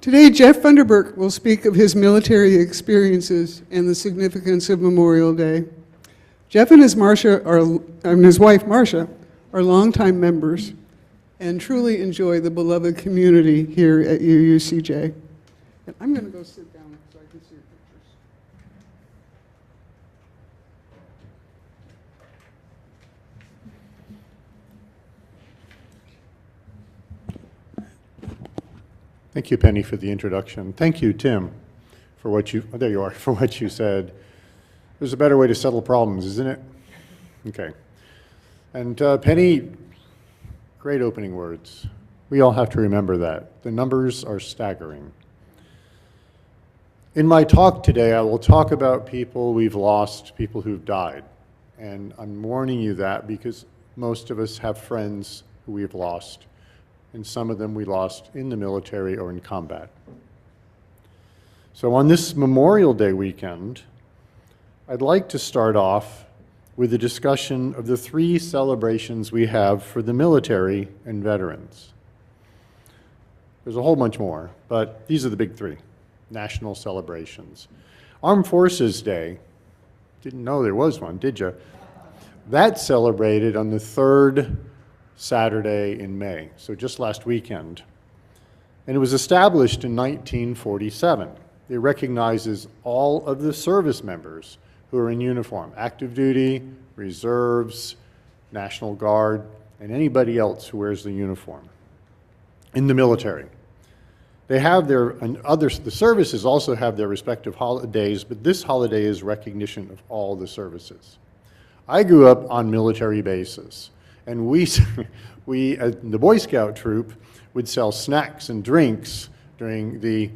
Today, Jeff Funderburk will speak of his military experiences and the significance of Memorial Day. Jeff and his wife, Marcia, are longtime members and truly enjoy the beloved community here at UUCJ. And I'm going to go sit down so I can see your pictures. Thank you, Penny, for the introduction. Thank you, Tim, for what you, there you are, for what you said. There's a better way to settle problems, isn't it? Okay. And Penny, great opening words. We all have to remember that. The numbers are staggering. In my talk today, I will talk about people we've lost, people who've died. And I'm warning you that because most of us have friends who we've lost, and some of them we lost in the military or in combat. So on this Memorial Day weekend, I'd like to start off with a discussion of the 3 celebrations we have for the military and veterans. There's a whole bunch more, but these are the big 3 national celebrations. Armed Forces Day, didn't know there was one, did you? That's celebrated on the 3rd Saturday in May, so just last weekend. And it was established in 1947. It recognizes all of the service members who are in uniform, active duty, reserves, National Guard, and anybody else who wears the uniform in the military. They have their, and others, the services also have their respective holidays, but this holiday is recognition of all the services. I grew up on military bases, and we the Boy Scout troop would sell snacks and drinks during the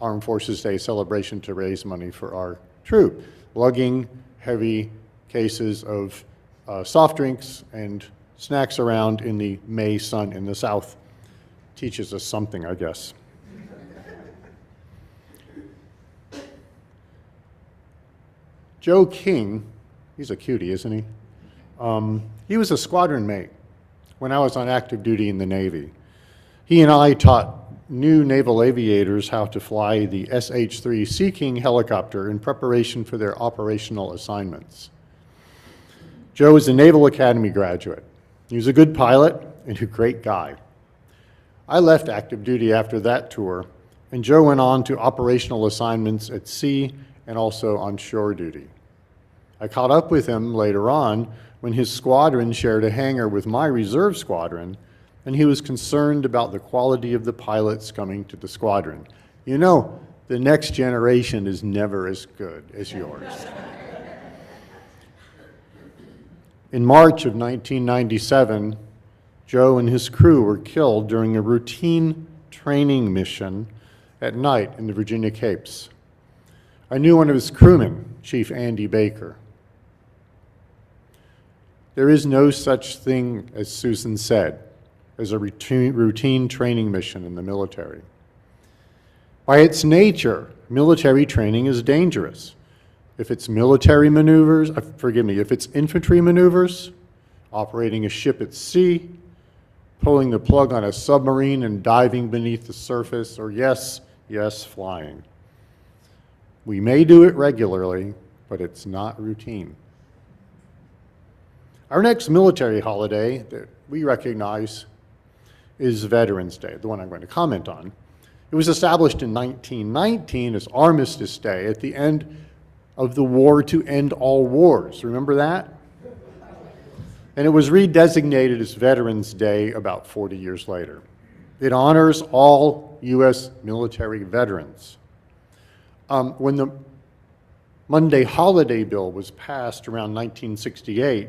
Armed Forces Day celebration to raise money for our troop, lugging heavy cases of soft drinks and snacks around in the May sun in the South. Teaches us something, I guess. Joe King, he's a cutie, isn't he? He was a squadron mate when I was on active duty in the Navy. He and I taught new naval aviators how to fly the SH-3 Sea King helicopter in preparation for their operational assignments. Joe is a Naval Academy graduate. He was a good pilot and a great guy. I left active duty after that tour, and Joe went on to operational assignments at sea and also on shore duty. I caught up with him later on when his squadron shared a hangar with my reserve squadron, and he was concerned about the quality of the pilots coming to the squadron. You know, the next generation is never as good as yours. In March of 1997, Joe and his crew were killed during a routine training mission at night in the Virginia Capes. I knew one of his crewmen, Chief Andy Baker. There is no such thing, as Susan said, as a routine training mission in the military. By its nature, military training is dangerous. If it's military maneuvers, if it's infantry maneuvers, operating a ship at sea, pulling the plug on a submarine and diving beneath the surface, or yes, flying. We may do it regularly, but it's not routine. Our next military holiday that we recognize is Veterans Day, the one I'm going to comment on. It was established in 1919 as Armistice Day at the end of the war to end all wars. Remember that? And it was redesignated as Veterans Day about 40 years later. It honors all U.S. military veterans. When the Monday holiday bill was passed around 1968,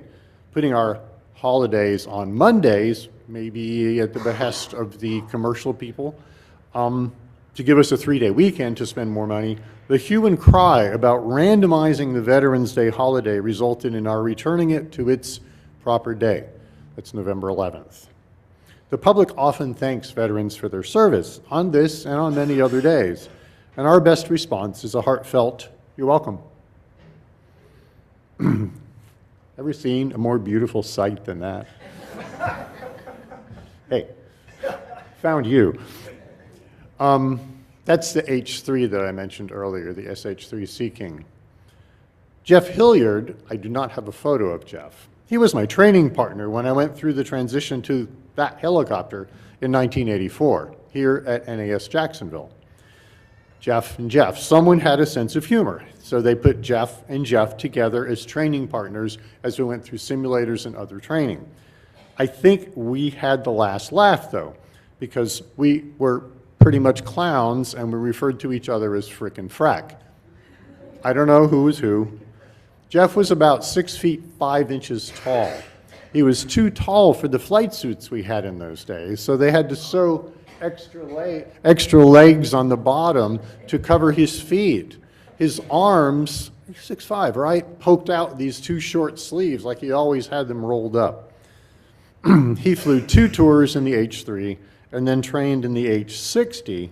putting our holidays on Mondays, maybe at the behest of the commercial people, to give us a 3-day weekend to spend more money, the hue and cry about randomizing the Veterans Day holiday resulted in our returning it to its proper day. That's November 11th. The public often thanks veterans for their service on this and on many other days, and our best response is a heartfelt, "You're welcome." Ever seen a more beautiful sight than that? Hey, found you. That's the H-3 that I mentioned earlier, the SH-3 Sea King. Jeff Hilliard, I do not have a photo of Jeff. He was my training partner when I went through the transition to that helicopter in 1984 here at NAS Jacksonville. Jeff and Jeff, someone had a sense of humor, so they put Jeff and Jeff together as training partners as we went through simulators and other training. I think we had the last laugh, though, because we were pretty much clowns and we referred to each other as frickin' Frack. I don't know who was who. Jeff was about 6 feet 5 inches tall. He was too tall for the flight suits we had in those days, so they had to sew extra legs on the bottom to cover his feet. His arms, 6'5", right, poked out these two short sleeves like he always had them rolled up. He flew 2 tours in the H-3 and then trained in the H-60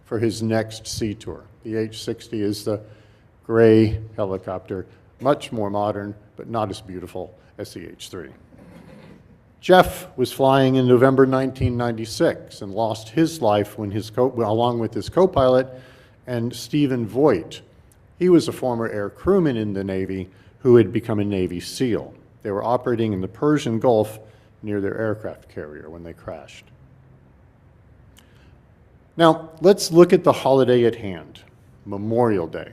for his next sea tour. The H-60 is the gray helicopter, much more modern, but not as beautiful as the H-3. Jeff was flying in November 1996 and lost his life when along with his co-pilot and Stephen Voigt. He was a former air crewman in the Navy who had become a Navy SEAL. They were operating in the Persian Gulf near their aircraft carrier when they crashed. Now, let's look at the holiday at hand, Memorial Day.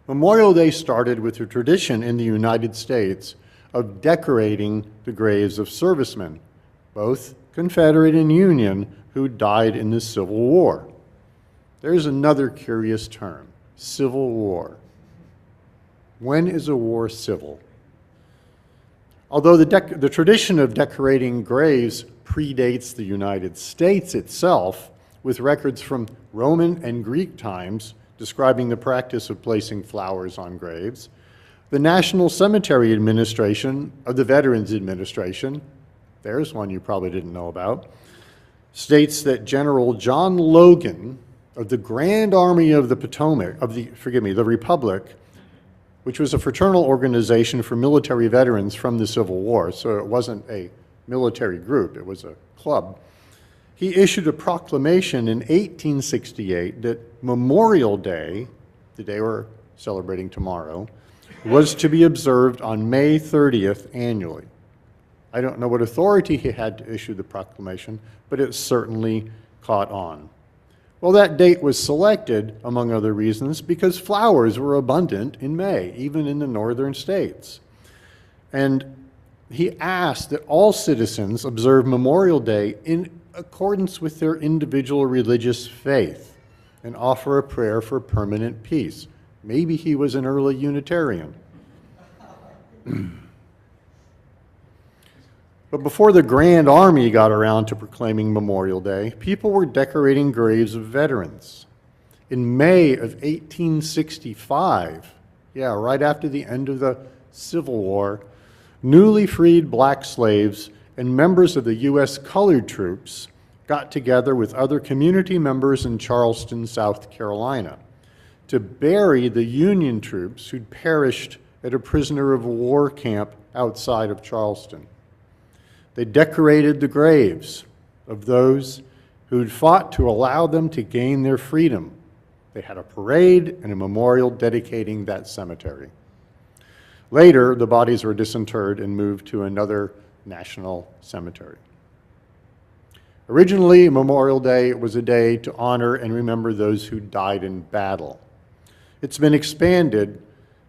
Memorial Day started with a tradition in the United States of decorating the graves of servicemen, both Confederate and Union, who died in the Civil War. There's another curious term, Civil War. When is a war civil? Although the tradition of decorating graves predates the United States itself, with records from Roman and Greek times describing the practice of placing flowers on graves, the National Cemetery Administration of the Veterans Administration, there's one you probably didn't know about, states that General John Logan of the Grand Army of the Potomac, the Republic, which was a fraternal organization for military veterans from the Civil War, so it wasn't a military group, it was a club. He issued a proclamation in 1868 that Memorial Day, the day we're celebrating tomorrow, was to be observed on May 30th annually. I don't know what authority he had to issue the proclamation, but it certainly caught on. Well, that date was selected, among other reasons, because flowers were abundant in May, even in the northern states. And he asked that all citizens observe Memorial Day in accordance with their individual religious faith and offer a prayer for permanent peace. Maybe he was an early Unitarian. But before the Grand Army got around to proclaiming Memorial Day, people were decorating graves of veterans. In May of 1865, right after the end of the Civil War, newly freed black slaves and members of the U.S. colored troops got together with other community members in Charleston, South Carolina, to bury the Union troops who'd perished at a prisoner of war camp outside of Charleston. They decorated the graves of those who'd fought to allow them to gain their freedom. They had a parade and a memorial dedicating that cemetery. Later, the bodies were disinterred and moved to another national cemetery. Originally, Memorial Day was a day to honor and remember those who died in battle. It's been expanded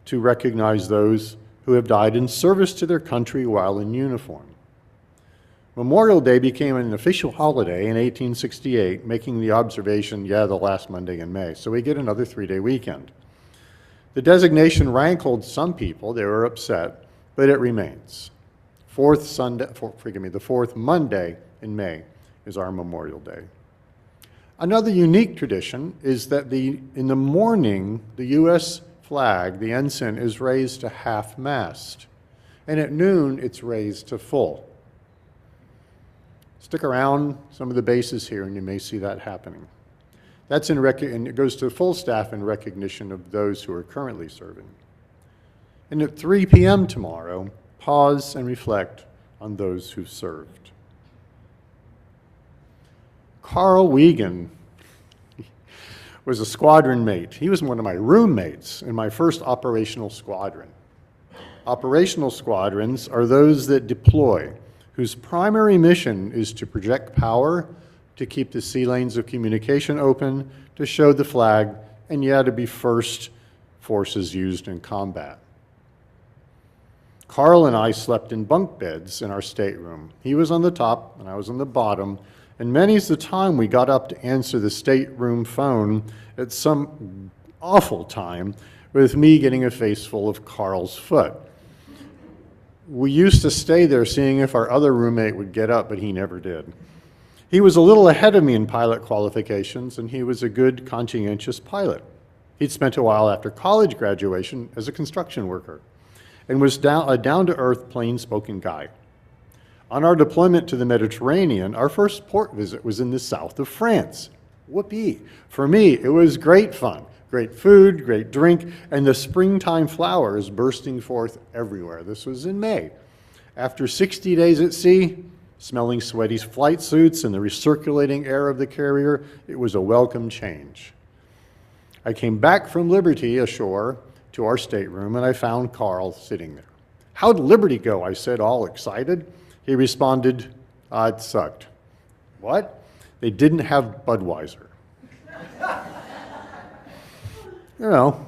to recognize those who have died in service to their country while in uniform. Memorial Day became an official holiday in 1868, making the observation, the last Monday in May. So we get another 3-day weekend. The designation rankled some people. They were upset, but it remains. The fourth Monday in May is our Memorial Day. Another unique tradition is that in the morning, the U.S. flag, the ensign, is raised to half-mast, and at noon, it's raised to full. Stick around some of the bases here, and you may see that happening. That's and it goes to full staff in recognition of those who are currently serving. And at 3 p.m. tomorrow, pause and reflect on those who served. Carl Wiegand was a squadron mate. He was one of my roommates in my first operational squadron. Operational squadrons are those that deploy, whose primary mission is to project power, to keep the sea lanes of communication open, to show the flag, and yeah, to be first forces used in combat. Carl and I slept in bunk beds in our stateroom. He was on the top and I was on the bottom, and many's the time we got up to answer the stateroom phone at some awful time with me getting a face full of Carl's foot. We used to stay there seeing if our other roommate would get up, but he never did. He was a little ahead of me in pilot qualifications, and he was a good, conscientious pilot. He'd spent a while after college graduation as a construction worker and was a down-to-earth, plain-spoken guy. On our deployment to the Mediterranean, our first port visit was in the south of France. Whoopee! For me, it was great fun. Great food, great drink, and the springtime flowers bursting forth everywhere. This was in May. After 60 days at sea, smelling sweaty flight suits and the recirculating air of the carrier, it was a welcome change. I came back from Liberty ashore to our stateroom, and I found Carl sitting there. "How'd Liberty go?" I said, all excited. He responded, "It sucked." "What?" "They didn't have Budweiser." You know,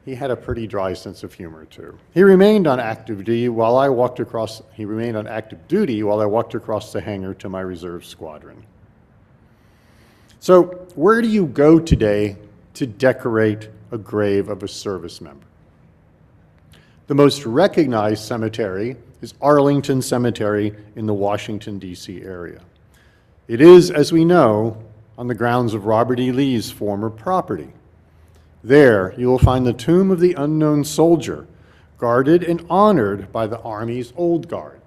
he had a pretty dry sense of humor too. He remained on active duty while I walked across the hangar to my reserve squadron. So, where do you go today to decorate a grave of a service member? The most recognized cemetery is Arlington Cemetery in the Washington, D.C. area. It is, as we know, on the grounds of Robert E. Lee's former property. There, you will find the tomb of the unknown soldier, guarded and honored by the Army's Old Guard,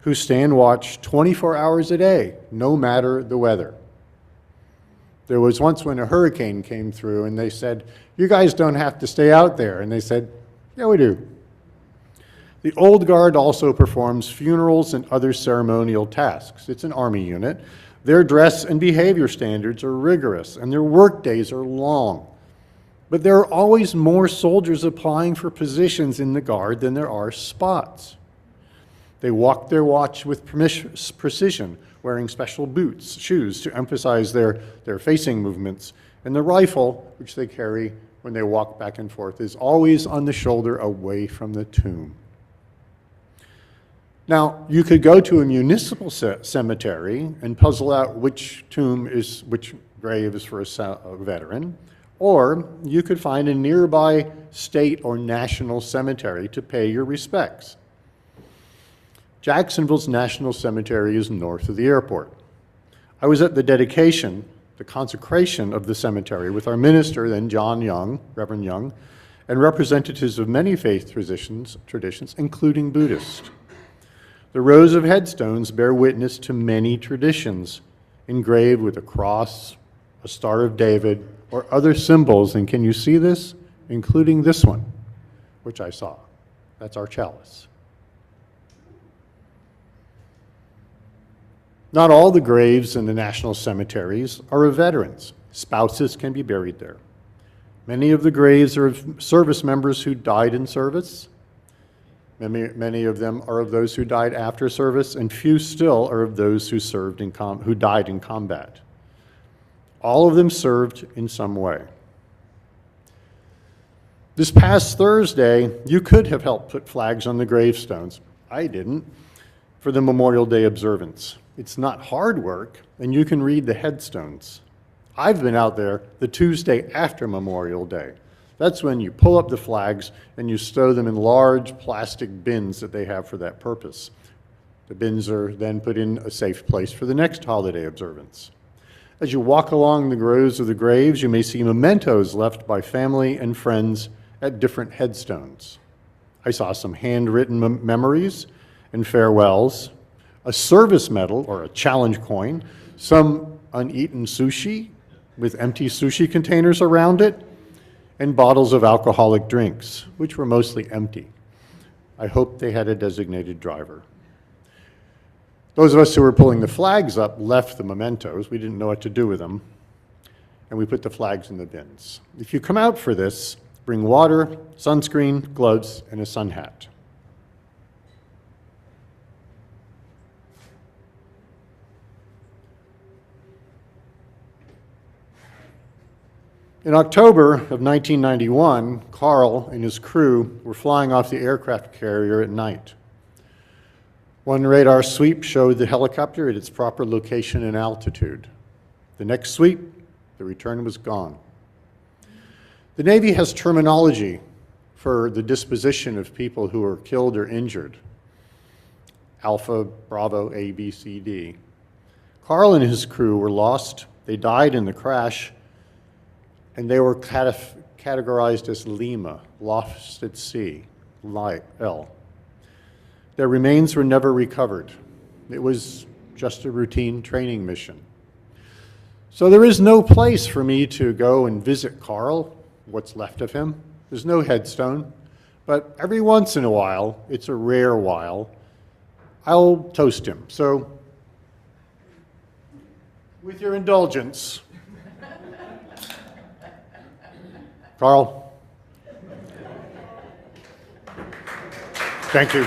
who stand watch 24 hours a day, no matter the weather. There was once when a hurricane came through and they said, "You guys don't have to stay out there." And they said, "Yeah, we do." The Old Guard also performs funerals and other ceremonial tasks. It's an Army unit. Their dress and behavior standards are rigorous and their work days are long. But there are always more soldiers applying for positions in the Guard than there are spots. They walk their watch with precision, wearing special boots, shoes to emphasize their facing movements, and the rifle, which they carry when they walk back and forth, is always on the shoulder away from the tomb. Now, you could go to a municipal cemetery and puzzle out which grave is for a veteran, or you could find a nearby state or national cemetery to pay your respects. Jacksonville's National Cemetery is north of the airport. I was at the dedication, the consecration of the cemetery with our minister, then John Young, Reverend Young, and representatives of many faith traditions, including Buddhist. The rows of headstones bear witness to many traditions, engraved with a cross, a Star of David, or other symbols. And can you see this? Including this one, which I saw. That's our chalice. Not all the graves in the national cemeteries are of veterans. Spouses can be buried there. Many of the graves are of service members who died in service. Many of them are of those who died after service, and few still are of those who died in combat. All of them served in some way. This past Thursday, you could have helped put flags on the gravestones. I didn't, for the Memorial Day observance. It's not hard work, and you can read the headstones. I've been out there the Tuesday after Memorial Day. That's when you pull up the flags and you stow them in large plastic bins that they have for that purpose. The bins are then put in a safe place for the next holiday observance. As you walk along the rows of the graves, you may see mementos left by family and friends at different headstones. I saw some handwritten memories and farewells, a service medal or a challenge coin, some uneaten sushi with empty sushi containers around it, and bottles of alcoholic drinks, which were mostly empty. I hope they had a designated driver. Those of us who were pulling the flags up left the mementos. We didn't know what to do with them. and we put the flags in the bins. If you come out for this, bring water, sunscreen, gloves, and a sun hat. In October of 1991, Carl and his crew were flying off the aircraft carrier at night. One radar sweep showed the helicopter at its proper location and altitude. The next sweep, the return was gone. The Navy has terminology for the disposition of people who are killed or injured. Alpha, Bravo, A, B, C, D. Carl and his crew were lost. They died in the crash, and they were categorized as Lima, lost at sea, L. Their remains were never recovered. It was just a routine training mission. So there is no place for me to go and visit Carl, what's left of him. There's no headstone, but every once in a while, it's a rare while, I'll toast him. So, with your indulgence, Carl. Thank you.